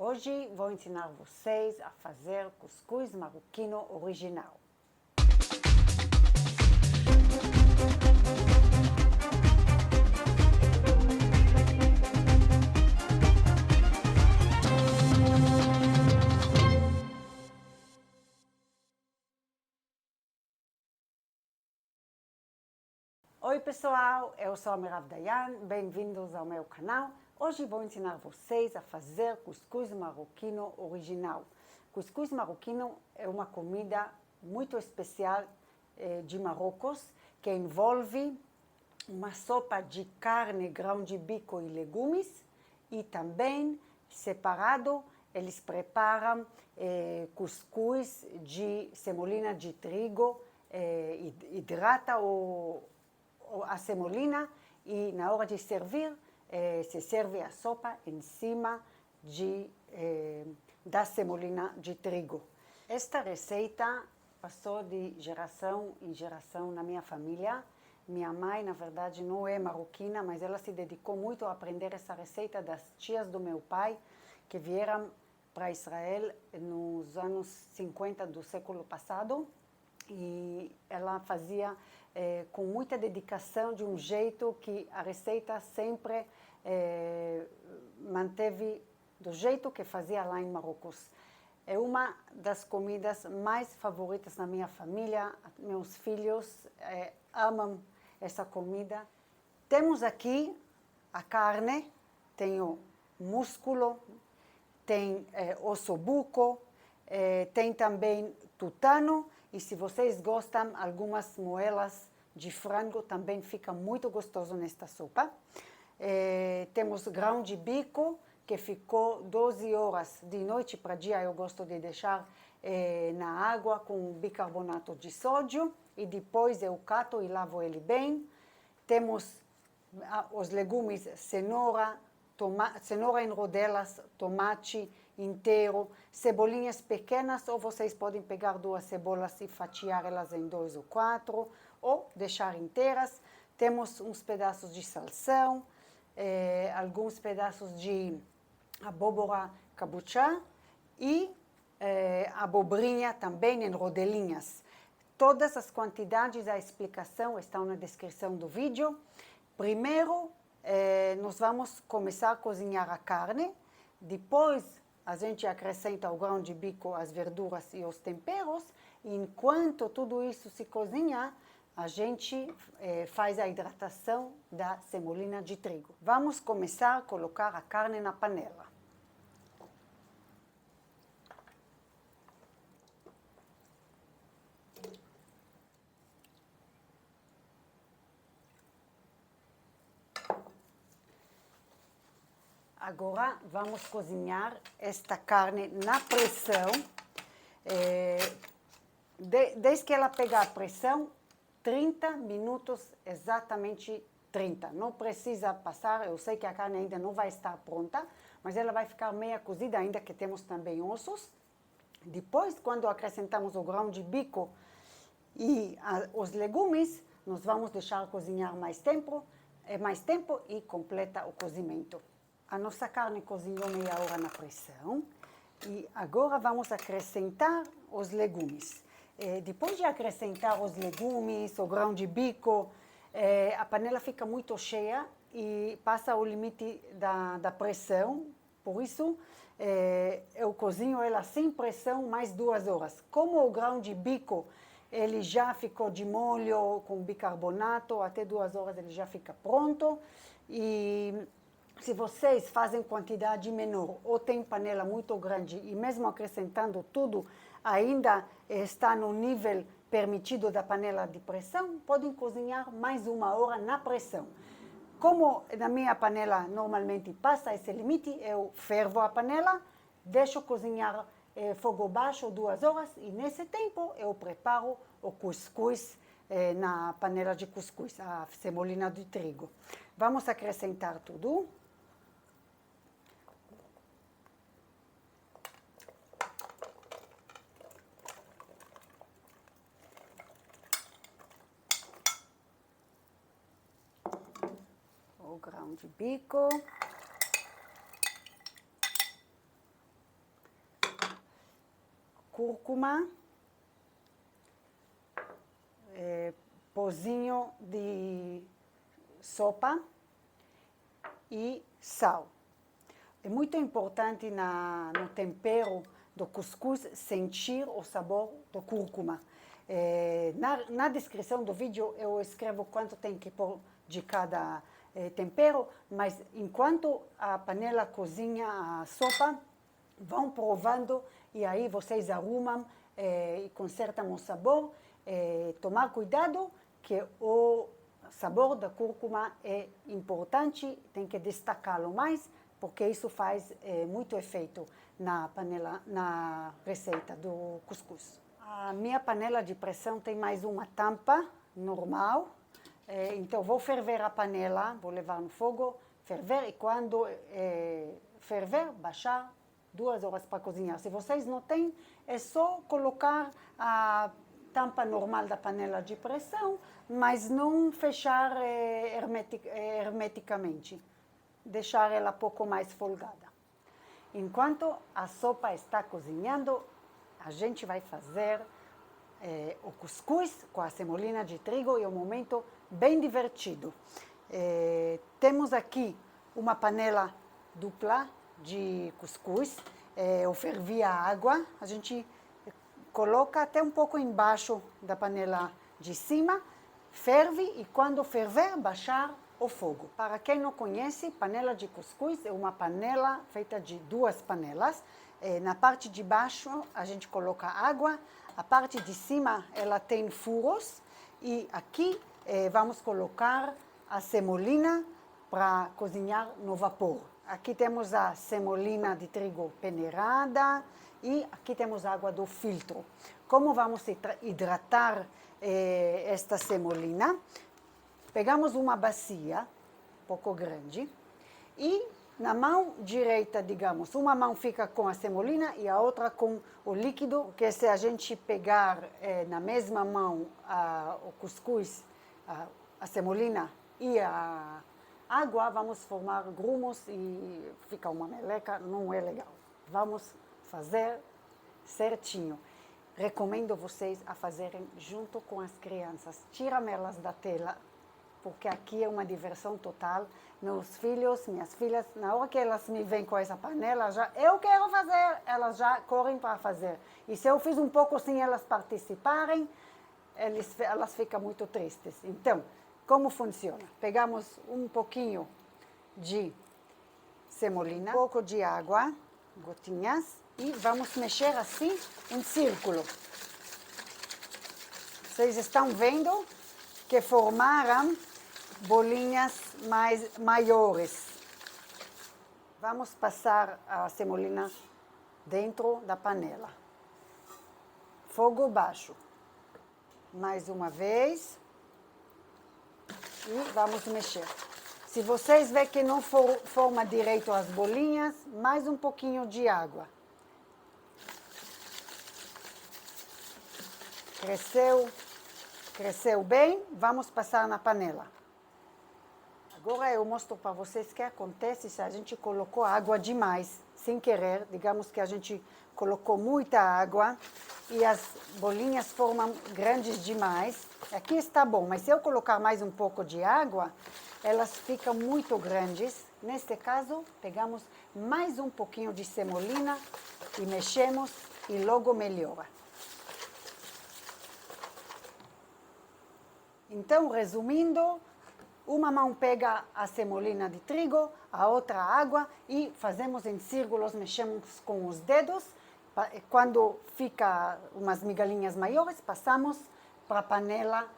Hoje vou ensinar vocês a fazer cuscuz marroquino original. Oi pessoal, eu sou a Merav Dayan, bem-vindos ao meu canal. Hoje vou ensinar vocês a fazer cuscuz marroquino original. Cuscuz marroquino é uma comida muito especial de Marrocos, que envolve uma sopa de carne, grão de bico e legumes, e também, separado, eles preparam cuscuz de semolina de trigo, hidrata a semolina e na hora de servir, se serve a sopa em cima da semolina de trigo. Esta receita passou de geração em geração na minha família. Minha mãe, na verdade, não é marroquina, mas ela se dedicou muito a aprender essa receita das tias do meu pai, que vieram para Israel nos anos 50 do século passado. E ela fazia com muita dedicação, de um jeito que a receita sempre manteve do jeito que fazia lá em Marrocos. É uma das comidas mais favoritas na minha família. Meus filhos amam essa comida. Temos aqui a carne, tem o músculo, tem ossobuco, tem também tutano, e se vocês gostam, algumas moelas de frango também fica muito gostoso nesta sopa. Temos grão de bico, que ficou 12 horas de noite para dia. Eu gosto de deixar na água com bicarbonato de sódio, e depois eu cato e lavo ele bem. Temos os legumes, cenoura em rodelas, tomate inteiro, cebolinhas pequenas, ou vocês podem pegar 2 cebolas e fatiar elas em 2 ou 4, ou deixar inteiras. Temos uns pedaços de salsão, alguns pedaços de abóbora cabochá e abobrinha também em rodelinhas. Todas as quantidades, a explicação estão na descrição do vídeo. Primeiro, nós vamos começar a cozinhar a carne, depois a gente acrescenta o grão de bico, as verduras e os temperos, e enquanto tudo isso se cozinha, a gente faz a hidratação da semolina de trigo. Vamos começar a colocar a carne na panela. Agora vamos cozinhar esta carne na pressão, desde que ela pegar a pressão, 30 minutos, exatamente 30. Não precisa passar, eu sei que a carne ainda não vai estar pronta, mas ela vai ficar meia cozida, ainda que temos também ossos. Depois, quando acrescentamos o grão de bico e os legumes, nós vamos deixar cozinhar mais tempo e completa o cozimento. A nossa carne cozinhou meia hora na pressão e agora vamos acrescentar os legumes. Depois de acrescentar os legumes, o grão de bico, a panela fica muito cheia e passa o limite da pressão. Por isso, eu cozinho ela sem pressão mais 2 horas. Como o grão de bico ele já ficou de molho com bicarbonato, até 2 horas ele já fica pronto. E se vocês fazem quantidade menor ou tem panela muito grande e mesmo acrescentando tudo, ainda está no nível permitido da panela de pressão, podem cozinhar mais 1 hora na pressão. Como na minha panela normalmente passa esse limite, eu fervo a panela, deixo cozinhar fogo baixo 2 horas e nesse tempo eu preparo o cuscuz na panela de cuscuz, a semolina de trigo. Vamos acrescentar tudo. O grão de bico. cúrcuma, pozinho de sopa e sal. É muito importante no tempero do cuscuz sentir o sabor do cúrcuma. Na descrição do vídeo eu escrevo quanto tem que pôr de cada tempero, mas enquanto a panela cozinha a sopa, vão provando e aí vocês arrumam e consertam o sabor. Tomar cuidado que o sabor da cúrcuma é importante, tem que destacá-lo mais, porque isso faz muito efeito na panela, na receita do cuscuz. A minha panela de pressão tem mais uma tampa normal, então vou ferver a panela, vou levar no fogo, ferver e quando ferver, baixar 2 horas para cozinhar. Se vocês não têm, é só colocar a tampa normal da panela de pressão, mas não fechar hermeticamente, deixar ela pouco mais folgada. Enquanto a sopa está cozinhando, a gente vai fazer o cuscuz com a semolina de trigo e é um momento bem divertido. Temos aqui uma panela dupla de cuscuz, eu fervi a água, a gente coloca até um pouco embaixo da panela de cima, ferve e quando ferver, baixar o fogo. Para quem não conhece, panela de cuscuz é uma panela feita de 2 panelas. Na parte de baixo a gente coloca água, a parte de cima ela tem furos e aqui vamos colocar a semolina para cozinhar no vapor. Aqui temos a semolina de trigo peneirada e aqui temos água do filtro. Como vamos hidratar esta semolina? Pegamos uma bacia, um pouco grande, e na mão direita, digamos, uma mão fica com a semolina e a outra com o líquido, que se a gente pegar na mesma mão o cuscuz, a semolina e a água, vamos formar grumos e fica uma meleca, não é legal. Vamos fazer certinho. Recomendo vocês a fazerem junto com as crianças. Tiram elas da tela, porque aqui é uma diversão total. Meus filhos, minhas filhas, na hora que elas me veem com essa panela, eu quero fazer, elas já correm para fazer. E se eu fiz um pouco sem elas participarem, elas ficam muito tristes. Então, como funciona? Pegamos um pouquinho de semolina, um pouco de água, gotinhas, e vamos mexer assim em círculo. Vocês estão vendo que formaram bolinhas maiores. Vamos passar a semolina dentro da panela. Fogo baixo. Mais uma vez. E vamos mexer. Se vocês verem que não forma direito as bolinhas, mais um pouquinho de água. Cresceu bem, vamos passar na panela. Agora eu mostro para vocês o que acontece se a gente colocou água demais, sem querer. Digamos que a gente colocou muita água e as bolinhas formam grandes demais. Aqui está bom, mas se eu colocar mais um pouco de água, elas ficam muito grandes. Neste caso, pegamos mais um pouquinho de semolina e mexemos e logo melhora. Então, resumindo, uma mão pega a semolina de trigo, a outra a água e fazemos em círculos, mexemos com os dedos. Quando fica umas migalhinhas maiores, passamos para a panela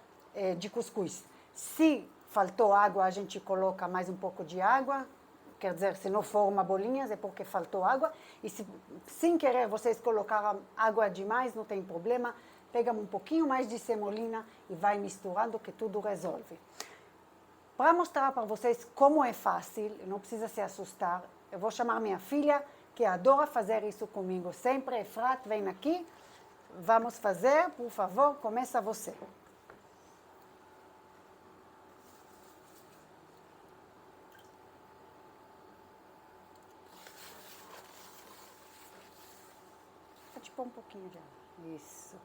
de cuscuz. Se faltou água, a gente coloca mais um pouco de água. Quer dizer, se não forma bolinhas, é porque faltou água. E se sem querer vocês colocaram água demais, não tem problema. Pegamos um pouquinho mais de semolina e vai misturando que tudo resolve. Para mostrar para vocês como é fácil, não precisa se assustar, eu vou chamar minha filha, que adora fazer isso comigo sempre. Efrat, vem aqui, vamos fazer, por favor, começa você. Pode pôr um pouquinho de água. Isso.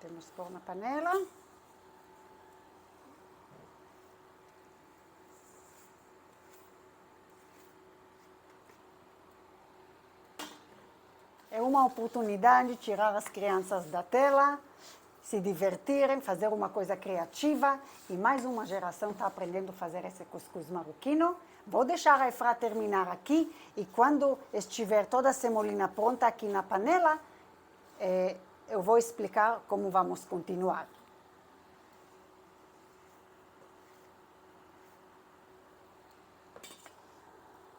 Temos que pôr na panela. É uma oportunidade de tirar as crianças da tela, se divertirem, fazer uma coisa criativa. E mais uma geração está aprendendo a fazer esse cuscuz marroquino. Vou deixar a Efra terminar aqui. E quando estiver toda a semolina pronta aqui na panela, eu vou explicar como vamos continuar.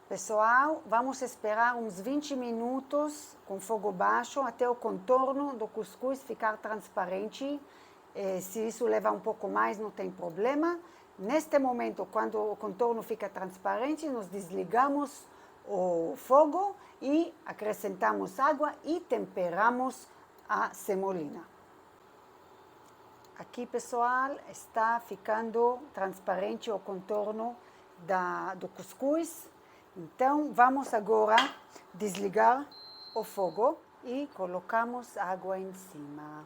Pessoal, vamos esperar uns 20 minutos com fogo baixo até o contorno do cuscuz ficar transparente. Se isso levar um pouco mais, não tem problema. Neste momento, quando o contorno fica transparente, nós desligamos o fogo e acrescentamos água e temperamos a semolina. Aqui, pessoal, está ficando transparente o contorno do cuscuz. Então, vamos agora desligar o fogo e colocamos água em cima.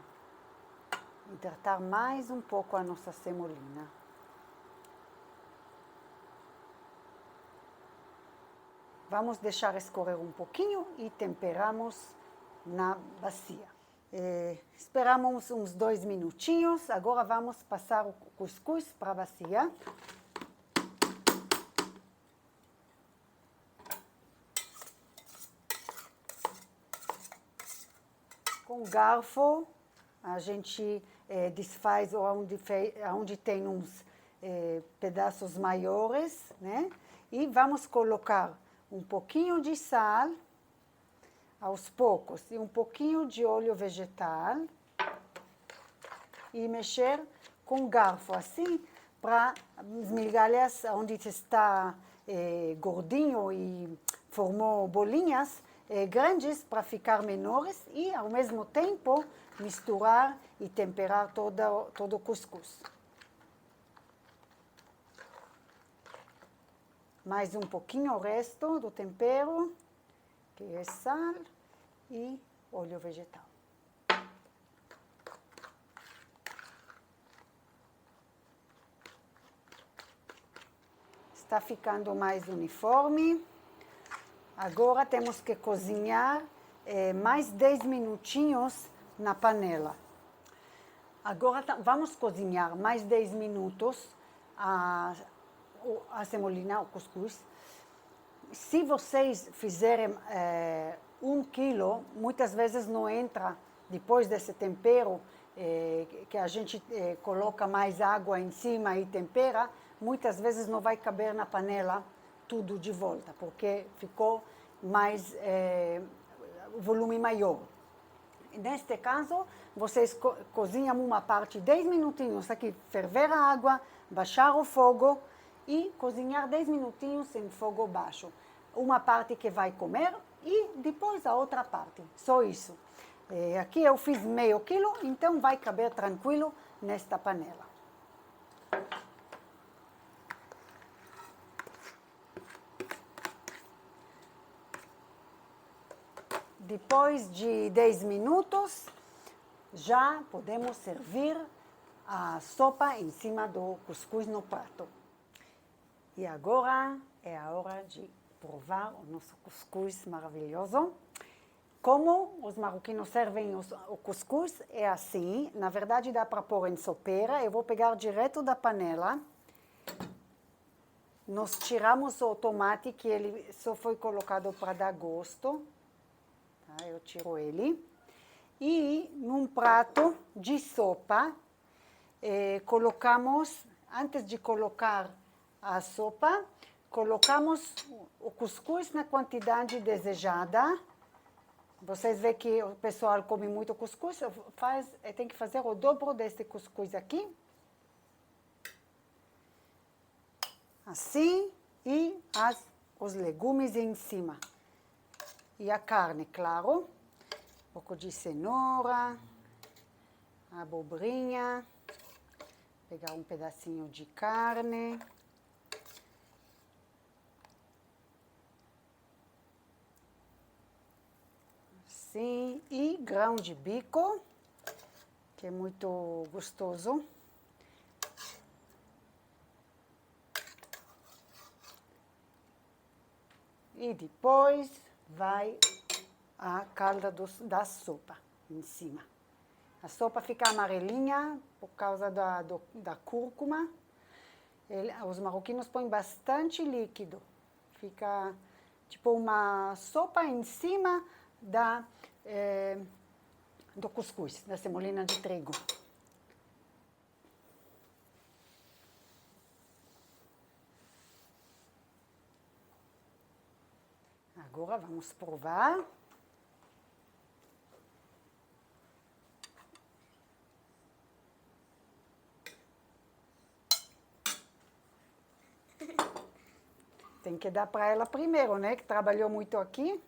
Hidratar mais um pouco a nossa semolina. Vamos deixar escorrer um pouquinho e temperamos na bacia. Esperamos uns 2 minutinhos. Agora vamos passar o cuscuz para a bacia. Com garfo, a gente desfaz onde tem uns pedaços maiores, né? E vamos colocar um pouquinho de sal, aos poucos, e um pouquinho de óleo vegetal. E mexer com garfo, assim, para as migalhas onde está gordinho e formou bolinhas, grandes para ficar menores e, ao mesmo tempo, misturar e temperar todo o cuscuz. Mais um pouquinho o resto do tempero, que é sal e óleo vegetal. Está ficando mais uniforme. Agora temos que cozinhar mais 10 minutinhos na panela. Agora vamos cozinhar mais 10 minutos a semolina, o cuscuz. Se vocês fizerem 1 quilo, muitas vezes não entra, depois desse tempero, que a gente coloca mais água em cima e tempera, muitas vezes não vai caber na panela tudo de volta, porque ficou mais, volume maior. Neste caso, vocês cozinham uma parte 10 minutinhos aqui, ferver a água, baixar o fogo e cozinhar 10 minutinhos em fogo baixo. Uma parte que vai comer e depois a outra parte, só isso. Aqui eu fiz meio quilo, então vai caber tranquilo nesta panela. Depois de 10 minutos, já podemos servir a sopa em cima do cuscuz no prato. E agora é a hora de provar o nosso cuscuz maravilhoso. Como os marroquinos servem o cuscuz, é assim. Na verdade, dá para pôr em sopeira. Eu vou pegar direto da panela. Nós tiramos o tomate, que ele só foi colocado para dar gosto. Tá? Eu tiro ele. E num prato de sopa, colocamos, antes de colocar a sopa, colocamos o cuscuz na quantidade desejada. Vocês veem que o pessoal come muito cuscuz, tem que fazer o dobro desse cuscuz aqui. Assim, e os legumes em cima. E a carne, claro. Um pouco de cenoura, abobrinha, pegar um pedacinho de carne. Assim, e grão de bico, que é muito gostoso. E depois vai a calda da sopa em cima. A sopa fica amarelinha por causa da cúrcuma. Os marroquinos põem bastante líquido. Fica tipo uma sopa em cima do cuscuz, da semolina de trigo. Agora vamos provar. Tem que dar para ela primeiro, né? Que trabalhou muito aqui.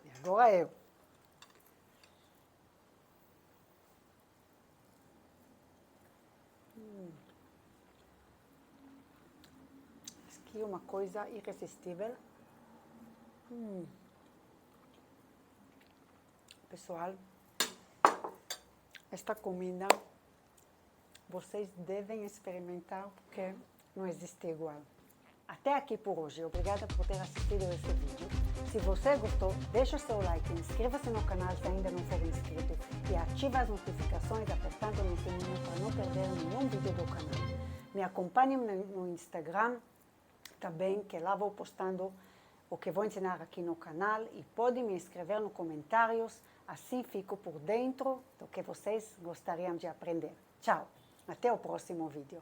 E agora eu. Aqui uma coisa irresistível. Pessoal, esta comida vocês devem experimentar porque não existe igual. Até aqui por hoje. Obrigada por ter assistido esse vídeo. Se você gostou, deixa o seu like, inscreva-se no canal se ainda não for inscrito e ative as notificações apertando no sininho para não perder nenhum vídeo do canal. Me acompanhe no Instagram também, que lá vou postando o que vou ensinar aqui no canal e pode me escrever nos comentários, assim fico por dentro do que vocês gostariam de aprender. Tchau! Até o próximo vídeo.